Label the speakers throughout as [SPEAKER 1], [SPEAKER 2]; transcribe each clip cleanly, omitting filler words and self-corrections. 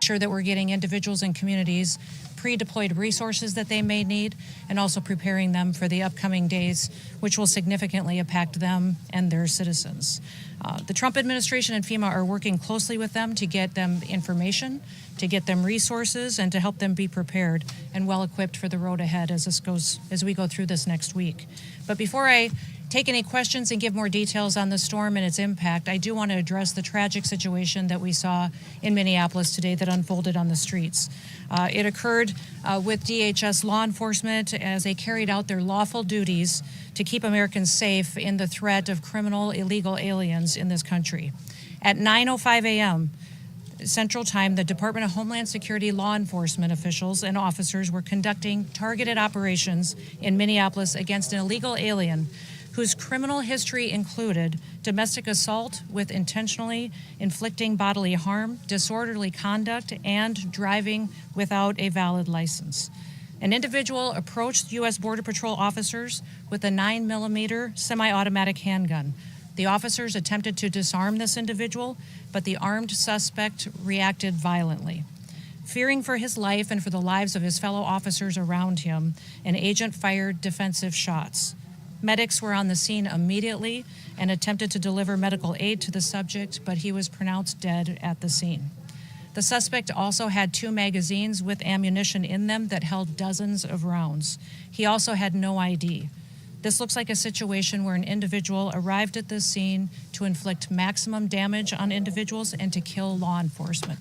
[SPEAKER 1] sure that we're getting individuals and communities pre-deployed resources that they may need, and also preparing them for the upcoming days, which will significantly impact them and their citizens. The Trump administration and FEMA are working closely with them to get them information, to get them resources, and to help them be prepared and well equipped for the road ahead as we go through this next week. But before I take any questions and give more details on the storm and its impact, I do want to address the tragic situation that we saw in Minneapolis today that unfolded on the streets. It occurred with DHS law enforcement as they carried out their lawful duties to keep Americans safe in the threat of criminal illegal aliens in this country. At 9:05 a.m. Central Time, the Department of Homeland Security law enforcement officials and officers were conducting targeted operations in Minneapolis against an illegal alien whose criminal history included domestic assault with intentionally inflicting bodily harm, disorderly conduct, and driving without a valid license. An individual approached U.S. Border Patrol officers with a 9mm semi-automatic handgun. The officers attempted to disarm this individual, but the armed suspect reacted violently. Fearing for his life and for the lives of his fellow officers around him, an agent fired defensive shots. Medics were on the scene immediately and attempted to deliver medical aid to the subject, but he was pronounced dead at the scene. The suspect also had 2 magazines with ammunition in them that held dozens of rounds. He also had no ID. This looks like a situation where an individual arrived at this scene to inflict maximum damage on individuals and to kill law enforcement.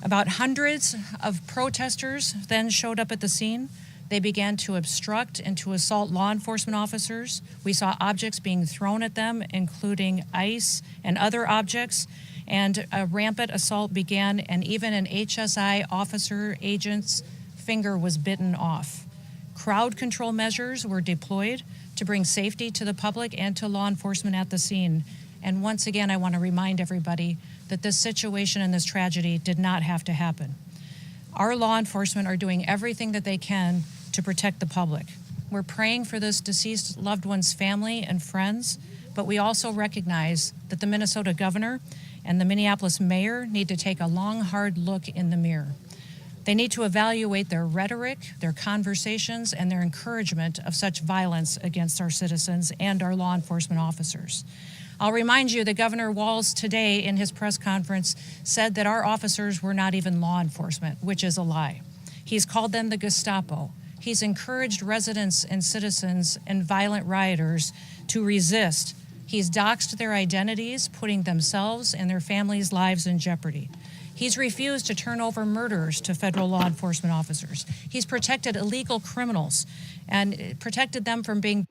[SPEAKER 1] About hundreds of protesters then showed up at the scene. They began to obstruct and to assault law enforcement officers. We saw objects being thrown at them, including ice and other objects, and a rampant assault began, and even an HSI officer agent's finger was bitten off. Crowd control measures were deployed to bring safety to the public and to law enforcement at the scene. And once again, I want to remind everybody that this situation and this tragedy did not have to happen. Our law enforcement are doing everything that they can to protect the public. We're praying for this deceased loved one's family and friends, but we also recognize that the Minnesota governor and the Minneapolis mayor need to take a long, hard look in the mirror. They need to evaluate their rhetoric, their conversations, and their encouragement of such violence against our citizens and our law enforcement officers. I'll remind you that Governor Walz today in his press conference said that our officers were not even law enforcement, which is a lie. He's called them the Gestapo. He's encouraged residents and citizens and violent rioters to resist. He's doxed their identities, putting themselves and their families' lives in jeopardy. He's refused to turn over murderers to federal law enforcement officers. He's protected illegal criminals and protected them from being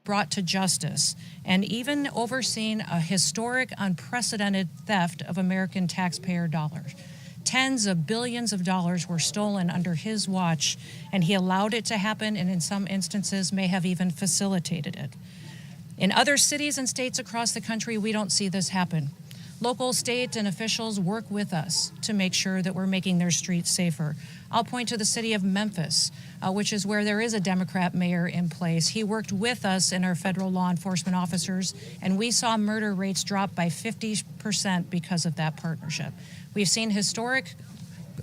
[SPEAKER 1] brought to justice, and even overseen a historic, unprecedented theft of American taxpayer dollars. Tens of billions of dollars were stolen under his watch, and he allowed it to happen, and in some instances may have even facilitated it. In other cities and states across the country, we don't see this happen. Local, state, and officials work with us to make sure that we're making their streets safer. I'll point to the city of Memphis, which is where there is a Democrat mayor in place. He worked with us and our federal law enforcement officers, and we saw murder rates drop by 50% because of that partnership. We've seen historic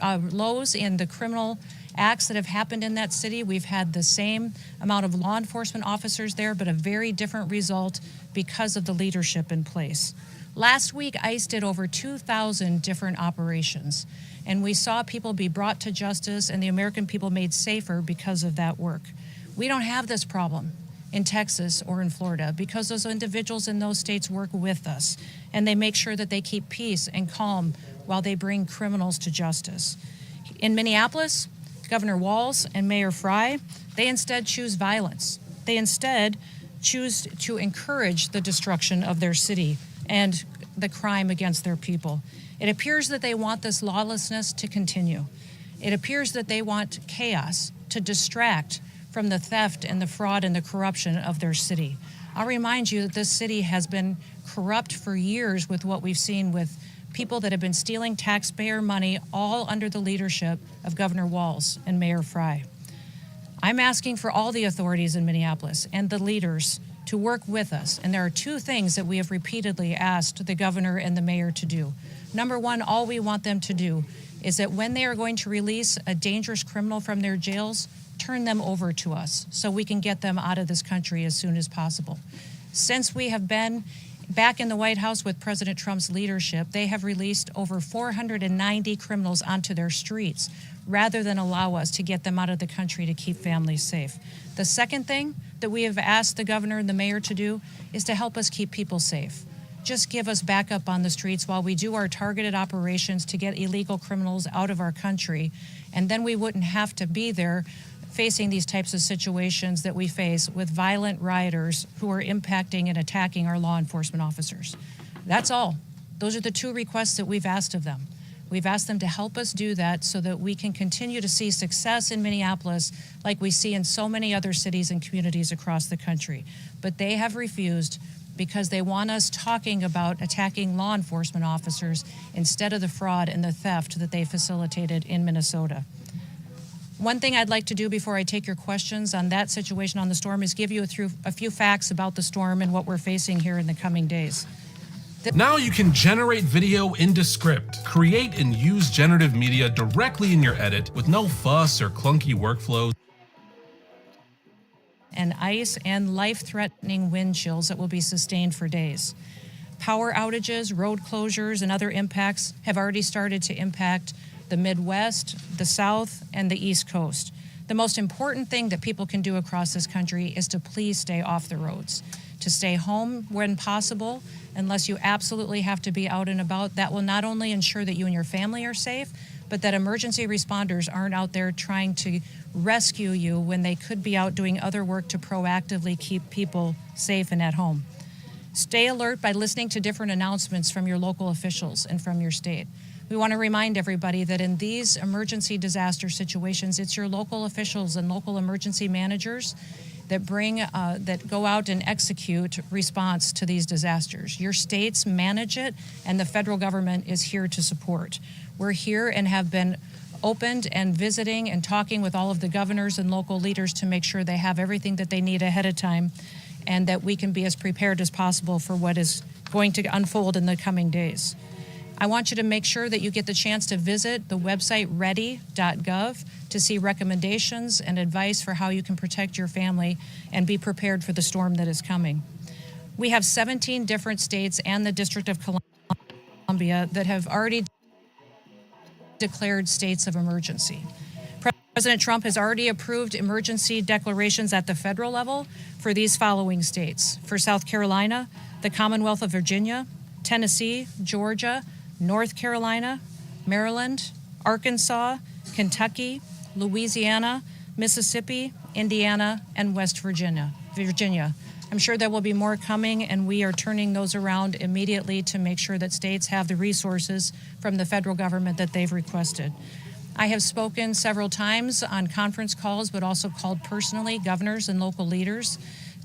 [SPEAKER 1] lows in the criminal acts that have happened in that city. We've had the same amount of law enforcement officers there, but a very different result because of the leadership in place. Last week, ICE did over 2,000 different operations, and we saw people be brought to justice and the American people made safer because of that work. We don't have this problem in Texas or in Florida because those individuals in those states work with us, and they make sure that they keep peace and calm while they bring criminals to justice. In Minneapolis, Governor Walz and Mayor Frey, they instead choose violence. They instead choose to encourage the destruction of their city and the crime against their people. It appears that they want this lawlessness to continue. It appears that they want chaos to distract from the theft and the fraud and the corruption of their city. I'll remind you that this city has been corrupt for years with what we've seen with people that have been stealing taxpayer money, all under the leadership of Governor Walz and Mayor Frey. I'm asking for all the authorities in Minneapolis and the leaders to work with us, and there are 2 things that we have repeatedly asked the governor and the mayor to do. Number one, all we want them to do is that when they are going to release a dangerous criminal from their jails, turn them over to us so we can get them out of this country as soon as possible. Since we have been back in the White House with President Trump's leadership, they have released over 490 criminals onto their streets rather than allow us to get them out of the country to keep families safe. The second thing that we have asked the governor and the mayor to do is to help us keep people safe. Just give us backup on the streets while we do our targeted operations to get illegal criminals out of our country, and then we wouldn't have to be there facing these types of situations that we face with violent rioters who are impacting and attacking our law enforcement officers. That's all. Those are the two requests that we've asked of them. We've asked them to help us do that so that we can continue to see success in Minneapolis like we see in so many other cities and communities across the country. But they have refused because they want us talking about attacking law enforcement officers instead of the fraud and the theft that they facilitated in Minnesota. One thing I'd like to do before I take your questions on that situation on the storm is give you a few facts about the storm and what we're facing here in the coming days.
[SPEAKER 2] Now you can generate video into script, create and use generative media directly in your edit with no fuss or clunky workflows.
[SPEAKER 1] And ice and life-threatening wind chills that will be sustained for days. Power outages, road closures, and other impacts have already started to impact the Midwest, the South, and the East Coast. The most important thing that people can do across this country is to please stay off the roads, to stay home when possible, unless you absolutely have to be out and about. That will not only ensure that you and your family are safe, but that emergency responders aren't out there trying to rescue you when they could be out doing other work to proactively keep people safe and at home. Stay alert by listening to different announcements from your local officials and from your state. We want to remind everybody that in these emergency disaster situations, it's your local officials and local emergency managers that go out and execute response to these disasters. Your states manage it, and the federal government is here to support. We're here and have been opened and visiting and talking with all of the governors and local leaders to make sure they have everything that they need ahead of time and that we can be as prepared as possible for what is going to unfold in the coming days. I want you to make sure that you get the chance to visit the website ready.gov to see recommendations and advice for how you can protect your family and be prepared for the storm that is coming. We have 17 different states and the District of Columbia that have already declared states of emergency. President Trump has already approved emergency declarations at the federal level for these following states: for South Carolina, the Commonwealth of Virginia, Tennessee, Georgia, North Carolina, Maryland, Arkansas, Kentucky, Louisiana, Mississippi, Indiana, and West Virginia. I'm sure there will be more coming, and we are turning those around immediately to make sure that states have the resources from the federal government that they've requested. I have spoken several times on conference calls, but also called personally governors and local leaders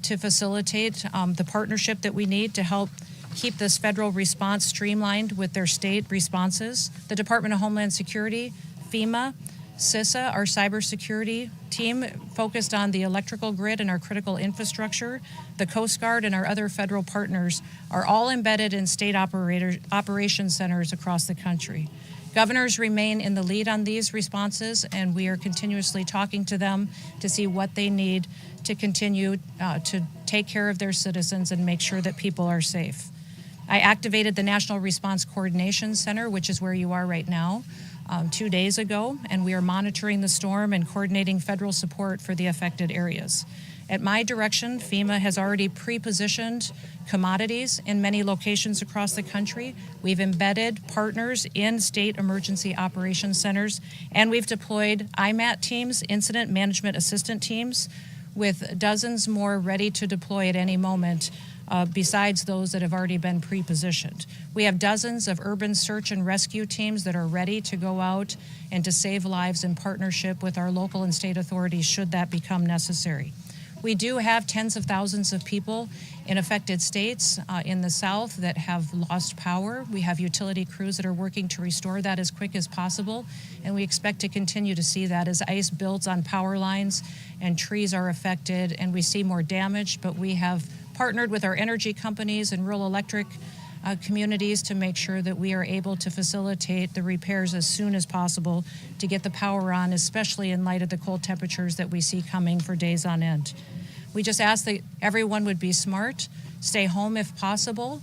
[SPEAKER 1] to facilitate the partnership that we need to help keep this federal response streamlined with their state responses. The Department of Homeland Security, FEMA, CISA, our cybersecurity team focused on the electrical grid and our critical infrastructure, the Coast Guard and our other federal partners are all embedded in state operations centers across the country. Governors remain in the lead on these responses, and we are continuously talking to them to see what they need to continue to take care of their citizens and make sure that people are safe. I activated the National Response Coordination Center, which is where you are right now, 2 days ago, and we are monitoring the storm and coordinating federal support for the affected areas. At my direction, FEMA has already pre-positioned commodities in many locations across the country. We've embedded partners in state emergency operations centers, and we've deployed IMAT teams, incident management assistant teams, with dozens more ready to deploy at any moment, besides those that have already been pre-positioned. We have dozens of urban search and rescue teams that are ready to go out and to save lives in partnership with our local and state authorities should that become necessary. We do have tens of thousands of people in affected states in the South that have lost power. We have utility crews that are working to restore that as quick as possible, and we expect to continue to see that as ice builds on power lines and trees are affected and we see more damage. But we have partnered with our energy companies and rural electric communities to make sure that we are able to facilitate the repairs as soon as possible to get the power on, especially in light of the cold temperatures that we see coming for days on end. We just ask that everyone would be smart, stay home if possible,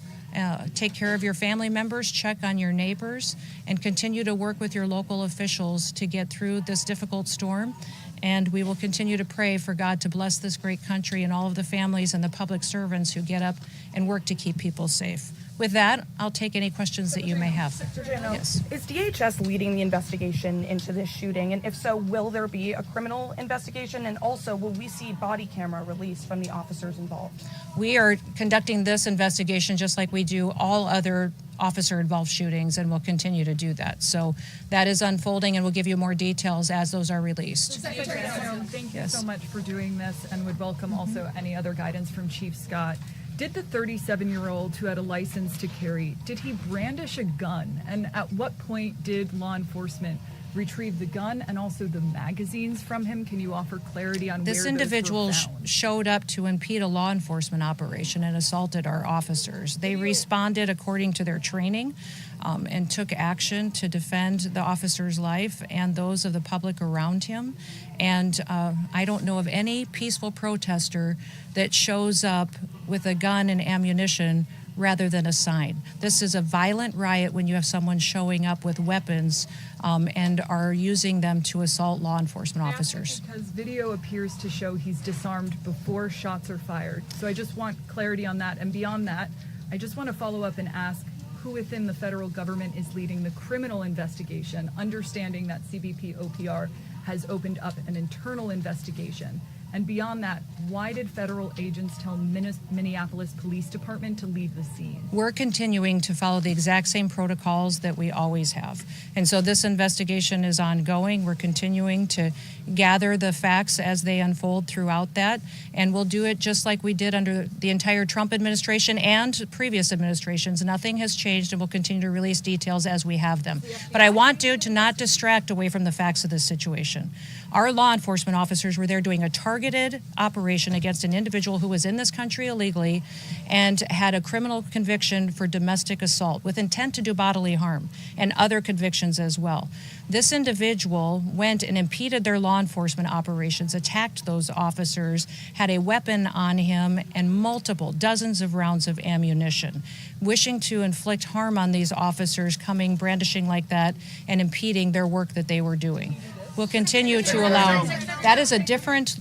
[SPEAKER 1] take care of your family members, check on your neighbors, and continue to work with your local officials to get through this difficult storm. And we will continue to pray for God to bless this great country and all of the families and the public servants who get up and work to keep people safe. With that, I'll take any questions that you may have.
[SPEAKER 3] Yes. Is DHS leading the investigation into this shooting? And if so, will there be a criminal investigation? And also, will we see body camera released from the officers involved?
[SPEAKER 1] We are conducting this investigation just like we do all other officer-involved shootings, and we'll continue to do that. So that is unfolding, and we'll give you more details as those are released.
[SPEAKER 4] Secretary Noem, thank you so much for doing this, and would welcome also any other guidance from Chief Scott. Did the 37-year-old who had a license to carry, did he brandish a gun? And at what point did law enforcement retrieve the gun and also the magazines from him? Can you offer clarity on
[SPEAKER 1] this
[SPEAKER 4] where
[SPEAKER 1] individual
[SPEAKER 4] those were found?
[SPEAKER 1] showed up to impede a law enforcement operation and assaulted our officers. They responded according to their training and took action to defend the officer's life and those of the public around him. And I don't know of any peaceful protester that shows up with a gun and ammunition rather than a sign. This is a violent riot when you have someone showing up with weapons and are using them to assault law enforcement officers.
[SPEAKER 4] Because video appears to show he's disarmed before shots are fired. So I just want clarity on that. And beyond that, I just want to follow up and ask who within the federal government is leading the criminal investigation, understanding that CBP OPR has opened up an internal investigation. And beyond that, why did federal agents tell Minneapolis Police Department to leave the scene?
[SPEAKER 1] We're continuing to follow the exact same protocols that we always have. And so this investigation is ongoing. We're continuing to gather the facts as they unfold throughout that. And we'll do it just like we did under the entire Trump administration and previous administrations. Nothing has changed, and we'll continue to release details as we have them. But I want you to not distract away from the facts of this situation. Our law enforcement officers were there doing a targeted operation against an individual who was in this country illegally and had a criminal conviction for domestic assault with intent to do bodily harm and other convictions as well. This individual went and impeded their law enforcement operations, attacked those officers, had a weapon on him and multiple dozens of rounds of ammunition, wishing to inflict harm on these officers, coming brandishing like that and impeding their work that they were doing. We'll continue to allow. That is a different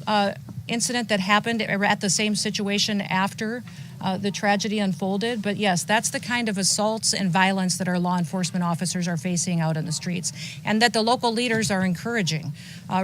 [SPEAKER 1] incident that happened at the same situation after the tragedy unfolded. But yes, that's the kind of assaults and violence that our law enforcement officers are facing out in the streets and that the local leaders are encouraging.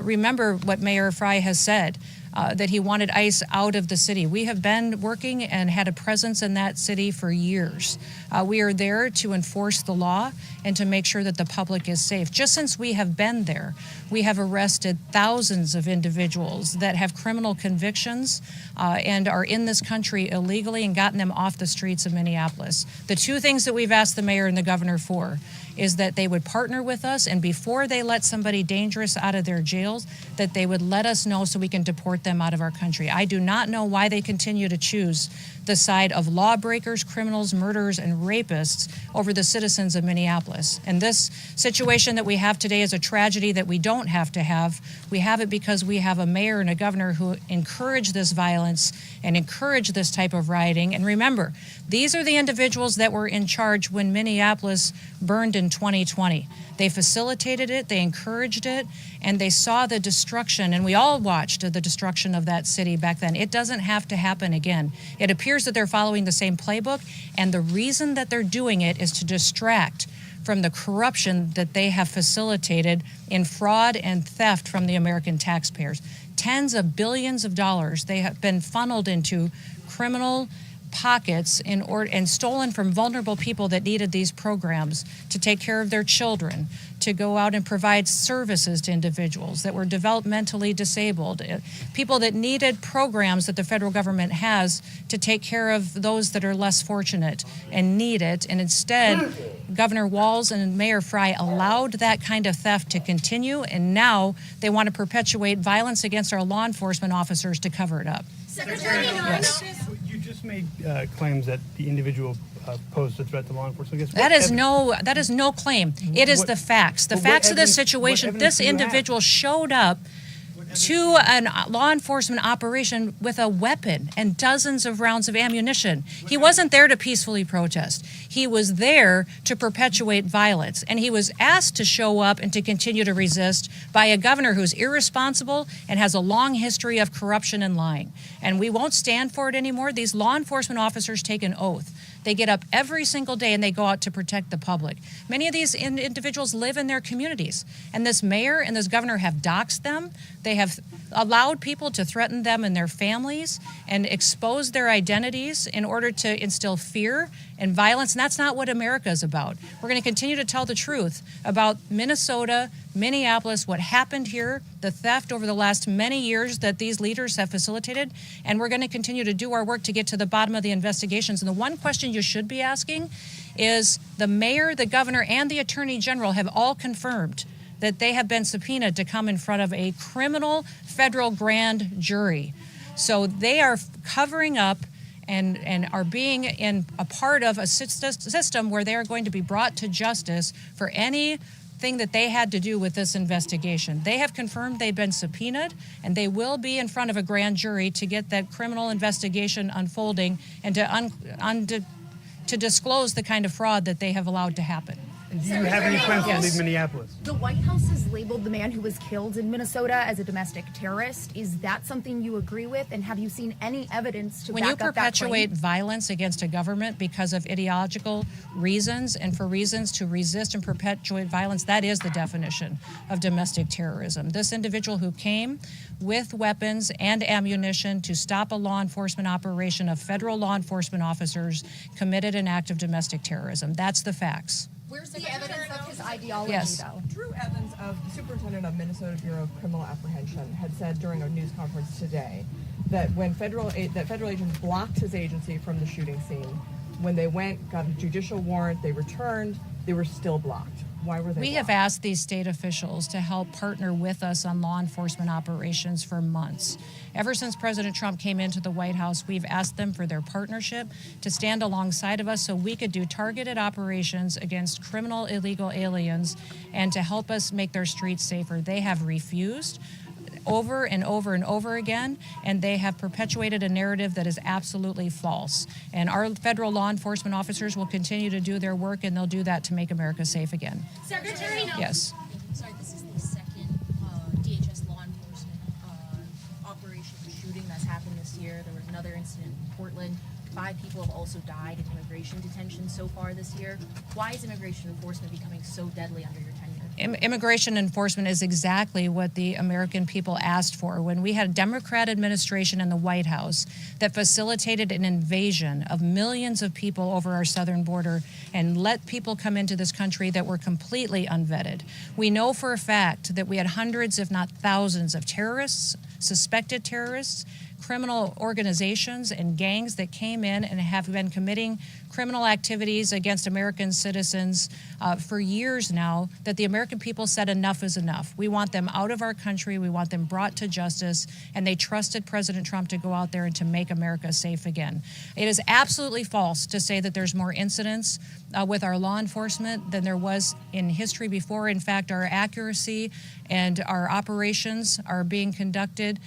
[SPEAKER 1] Remember what Mayor Frey has said, that he wanted ICE out of the city. We have been working and had a presence in that city for years. We are there to enforce the law and to make sure that the public is safe. Just since we have been there, we have arrested thousands of individuals that have criminal convictions and are in this country illegally and gotten them off the streets of Minneapolis. The two things that we've asked the mayor and the governor for is that they would partner with us, and before they let somebody dangerous out of their jails, that they would let us know so we can deport them out of our country. I do not know why they continue to choose the side of lawbreakers, criminals, murderers, and rapists over the citizens of Minneapolis. And this situation that we have today is a tragedy that we don't have to have. We have it because we have a mayor and a governor who encourage this violence and encourage this type of rioting. And remember, these are the individuals that were in charge when Minneapolis burned in 2020. They facilitated it, they encouraged it, and they saw the destruction, and we all watched the destruction of that city back then. It doesn't have to happen again. It appears that they're following the same playbook, and the reason that they're doing it is to distract from the corruption that they have facilitated in fraud and theft from the American taxpayers. Tens of billions of dollars they have been funneled into criminal pockets and stolen from vulnerable people that needed these programs to take care of their children, to go out and provide services to individuals that were developmentally disabled, people that needed programs that the federal government has to take care of those that are less fortunate and need it. And instead, Governor Walz and Mayor Frey allowed that kind of theft to continue, and now they want to perpetuate violence against our law enforcement officers to cover it up.
[SPEAKER 5] Secretary,
[SPEAKER 1] yes.
[SPEAKER 5] You just made claims that the individual posed a threat to law enforcement? I guess
[SPEAKER 1] That is no claim. It is the facts. The facts of this situation. This individual showed up to a law enforcement operation with a weapon and dozens of rounds of ammunition. He wasn't there to peacefully protest. He was there to perpetuate violence. And he was asked to show up and to continue to resist by a governor who's irresponsible and has a long history of corruption and lying. And we won't stand for it anymore. These law enforcement officers take an oath. They get up every single day and they go out to protect the public. Many of these individuals live in their communities. And this mayor and this governor have doxed them. They have allowed people to threaten them and their families and expose their identities in order to instill fear and violence. And that's not what America is about. We're going to continue to tell the truth about Minnesota, Minneapolis, what happened here, the theft over the last many years that these leaders have facilitated. And we're going to continue to do our work to get to the bottom of the investigations. And the one question you should be asking is the mayor, the governor, and the attorney general have all confirmed that they have been subpoenaed to come in front of a criminal federal grand jury. So they are covering up and are being in a part of a system where they are going to be brought to justice for anything that they had to do with this investigation. They have confirmed they've been subpoenaed, and they will be in front of a grand jury to get that criminal investigation unfolding and to disclose the kind of fraud that they have allowed to happen.
[SPEAKER 5] Do you have any plans to leave Minneapolis?
[SPEAKER 6] The White House has labeled the man who was killed in Minnesota as a domestic terrorist. Is that something you agree with? And have you seen any evidence to
[SPEAKER 1] when
[SPEAKER 6] back
[SPEAKER 1] you
[SPEAKER 6] up that claim?
[SPEAKER 1] perpetuate violence against a government because of ideological reasons and for reasons to resist and perpetuate violence, that is the definition of domestic terrorism. This individual who came with weapons and ammunition to stop a law enforcement operation of federal law enforcement officers committed an act of domestic terrorism. That's the facts.
[SPEAKER 6] Where's the evidence of his ideology,
[SPEAKER 1] Yes.
[SPEAKER 6] though?
[SPEAKER 7] Drew Evans of the superintendent of Minnesota Bureau of Criminal Apprehension had said during a news conference today that when federal agents blocked his agency from the shooting scene, when they went, got a judicial warrant, they returned, they were still blocked. Why were they
[SPEAKER 1] We
[SPEAKER 7] blocked?
[SPEAKER 1] have asked these state officials to help partner with us on law enforcement operations for months. Ever since President Trump came into the White House, we've asked them for their partnership to stand alongside of us so we could do targeted operations against criminal illegal aliens and to help us make their streets safer. They have refused over and over and over again, and they have perpetuated a narrative that is absolutely false. And our federal law enforcement officers will continue to do their work, and they'll do that to make America safe again.
[SPEAKER 8] Secretary Noem.
[SPEAKER 1] Yes.
[SPEAKER 8] Sorry, this is the second DHS law enforcement operation shooting that's happened this year. There was another incident in Portland. 5 people have also died in immigration detention so far this year. Why is immigration enforcement becoming so deadly under your tenure?
[SPEAKER 1] Immigration enforcement is exactly what the American people asked for. When we had a Democrat administration in the White House that facilitated an invasion of millions of people over our southern border and let people come into this country that were completely unvetted. We know for a fact that we had hundreds, if not thousands, of terrorists, suspected terrorists, criminal organizations and gangs that came in and have been committing criminal activities against American citizens for years now, that the American people said enough is enough. We want them out of our country. We want them brought to justice. And they trusted President Trump to go out there and to make America safe again. It is absolutely false to say that there's more incidents with our law enforcement than there was in history before. In fact, our accuracy and our operations are being conducted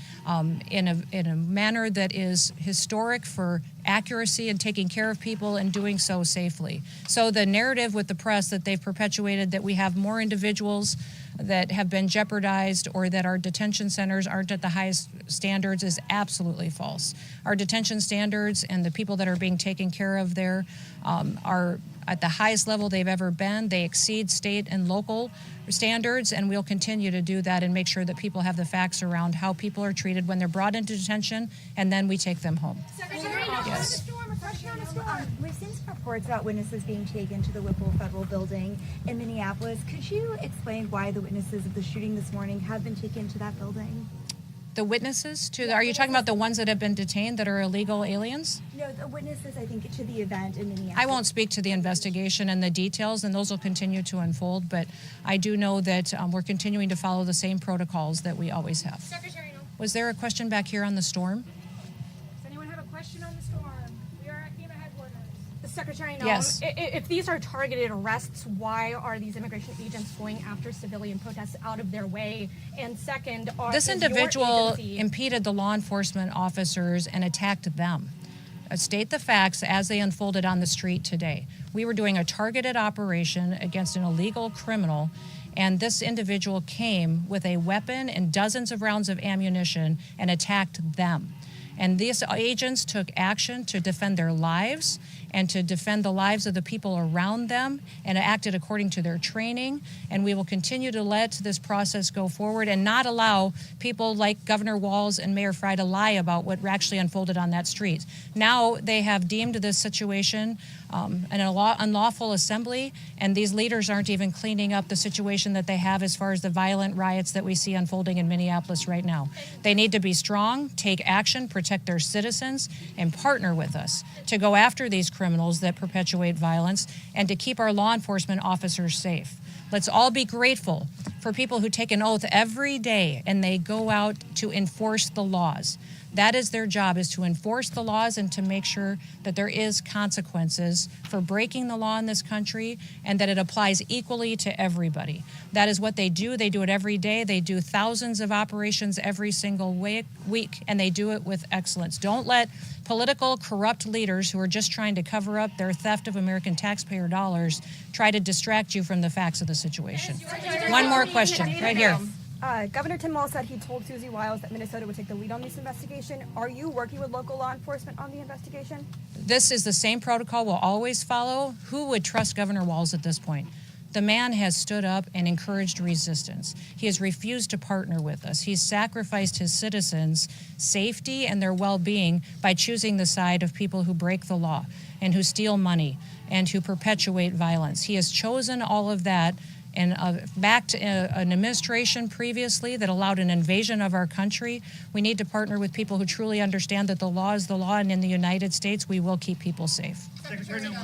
[SPEAKER 1] in a manner that is historic for accuracy and taking care of people and doing so safely. So the narrative with the press that they've perpetuated that we have more individuals that have been jeopardized or that our detention centers aren't at the highest standards is absolutely false. Our detention standards and the people that are being taken care of there are at the highest level they've ever been. They exceed state and local standards, and we'll continue to do that and make sure that people have the facts around how people are treated when they're brought into detention, and then we take them home.
[SPEAKER 8] Secretary Noem.
[SPEAKER 1] Yes.
[SPEAKER 9] We've seen some reports about witnesses being taken to the Whipple Federal Building in Minneapolis. Could you explain why the witnesses of the shooting this morning have been taken to that building?
[SPEAKER 1] The witnesses are you talking about the ones that have been detained that are illegal aliens?
[SPEAKER 9] No, the witnesses, I think, to the event in Minneapolis.
[SPEAKER 1] I won't speak to the investigation and the details, and those will continue to unfold, but I do know that we're continuing to follow the same protocols that we always have.
[SPEAKER 8] Secretary Noem.
[SPEAKER 1] Was there a question back here on the storm?
[SPEAKER 10] Does anyone have a question on the storm? We are at FEMA headquarters. Secretary Noem,
[SPEAKER 1] Yes.
[SPEAKER 10] If these are targeted arrests, why are these immigration agents going after civilian protests out of their way? And second,
[SPEAKER 1] This
[SPEAKER 10] is your
[SPEAKER 1] individual
[SPEAKER 10] agency-
[SPEAKER 1] impeded the law enforcement officers and attacked them. State the facts as they unfolded on the street today. We were doing a targeted operation against an illegal criminal, and this individual came with a weapon and dozens of rounds of ammunition and attacked them. And these agents took action to defend their lives and to defend the lives of the people around them and acted according to their training. And we will continue to let this process go forward and not allow people like Governor Walz and Mayor Frey to lie about what actually unfolded on that street. Now they have deemed this situation an unlawful assembly, and these leaders aren't even cleaning up the situation that they have as far as the violent riots that we see unfolding in Minneapolis right now. They need to be strong, take action, protect their citizens, and partner with us to go after these criminals that perpetuate violence and to keep our law enforcement officers safe. Let's all be grateful for people who take an oath every day and they go out to enforce the laws. That is their job, is to enforce the laws and to make sure that there is consequences for breaking the law in this country and that it applies equally to everybody. That is what they do. They do it every day. They do thousands of operations every single week, and they do it with excellence. Don't let political corrupt leaders who are just trying to cover up their theft of American taxpayer dollars try to distract you from the facts of the situation. One more question, right here.
[SPEAKER 9] Governor Tim Walz said he told Susie Wiles that Minnesota would take the lead on this investigation. Are you working with local law enforcement on the investigation?
[SPEAKER 1] This is the same protocol we'll always follow. Who would trust Governor Walz at this point? The man has stood up and encouraged resistance. He has refused to partner with us. He's sacrificed his citizens' safety and their well-being by choosing the side of people who break the law and who steal money and who perpetuate violence. He has chosen all of that and backed an administration previously that allowed an invasion of our country. We need to partner with people who truly understand that the law is the law, and in the United States, we will keep people safe.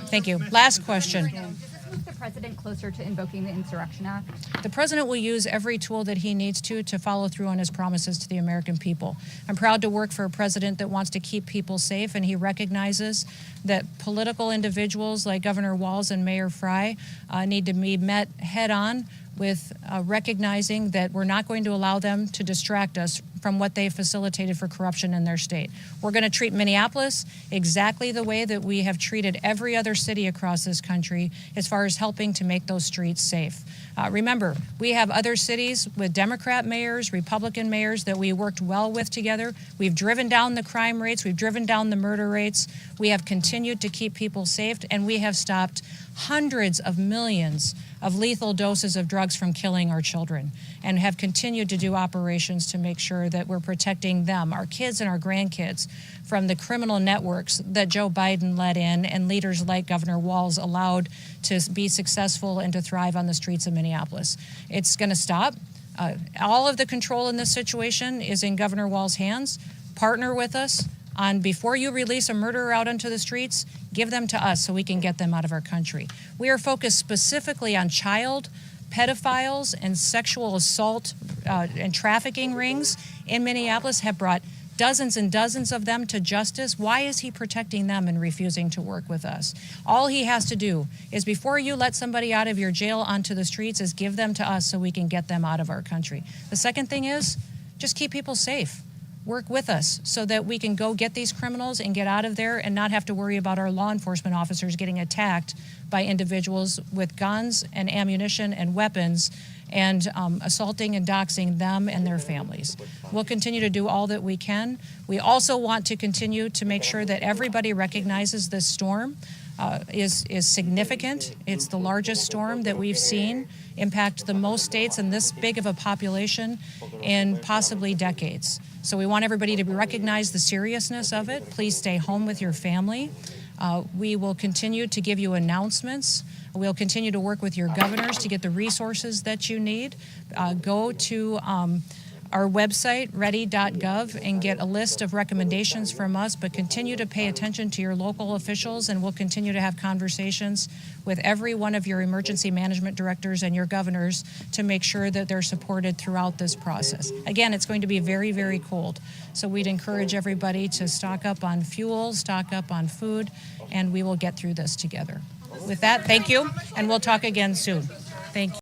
[SPEAKER 1] Thank you. Last question.
[SPEAKER 6] Does this move the president closer to invoking the Insurrection Act?
[SPEAKER 1] The president will use every tool that he needs to follow through on his promises to the American people. I'm proud to work for a president that wants to keep people safe, and he recognizes that political individuals like Governor Walz and Mayor Frey need to be met head-on with recognizing that we're not going to allow them to distract us from what they've facilitated for corruption in their state. We're going to treat Minneapolis exactly the way that we have treated every other city across this country as far as helping to make those streets safe. Remember, we have other cities with Democrat mayors, Republican mayors that we worked well with together. We've driven down the crime rates. We've driven down the murder rates. We have continued to keep people safe, and we have stopped hundreds of millions of lethal doses of drugs from killing our children, and have continued to do operations to make sure that we're protecting them, our kids and our grandkids, from the criminal networks that Joe Biden let in and leaders like Governor Walz allowed to be successful and to thrive on the streets of Minneapolis. It's going to stop. All of the control in this situation is in Governor Walz's hands. Partner with us on, before you release a murderer out onto the streets, give them to us so we can get them out of our country. We are focused specifically on child pedophiles and sexual assault and trafficking rings in Minneapolis, have brought dozens and dozens of them to justice. Why is he protecting them and refusing to work with us? All he has to do is, before you let somebody out of your jail onto the streets, is give them to us so we can get them out of our country. The second thing is just keep people safe. Work with us so that we can go get these criminals and get out of there and not have to worry about our law enforcement officers getting attacked by individuals with guns and ammunition and weapons and assaulting and doxing them and their families. We'll continue to do all that we can. We also want to continue to make sure that everybody recognizes this storm is significant. It's the largest storm that we've seen impact the most states and this big of a population in possibly decades. So we want everybody to recognize the seriousness of it. Please stay home with your family. We will continue to give you announcements. We'll continue to work with your governors to get the resources that you need. Go to our website, ready.gov, and get a list of recommendations from us, but continue to pay attention to your local officials, and we'll continue to have conversations with every one of your emergency management directors and your governors to make sure that they're supported throughout this process. Again, it's going to be very, very cold, so we'd encourage everybody to stock up on fuel, stock up on food, and we will get through this together. With that, thank you, and we'll talk again soon. Thank you.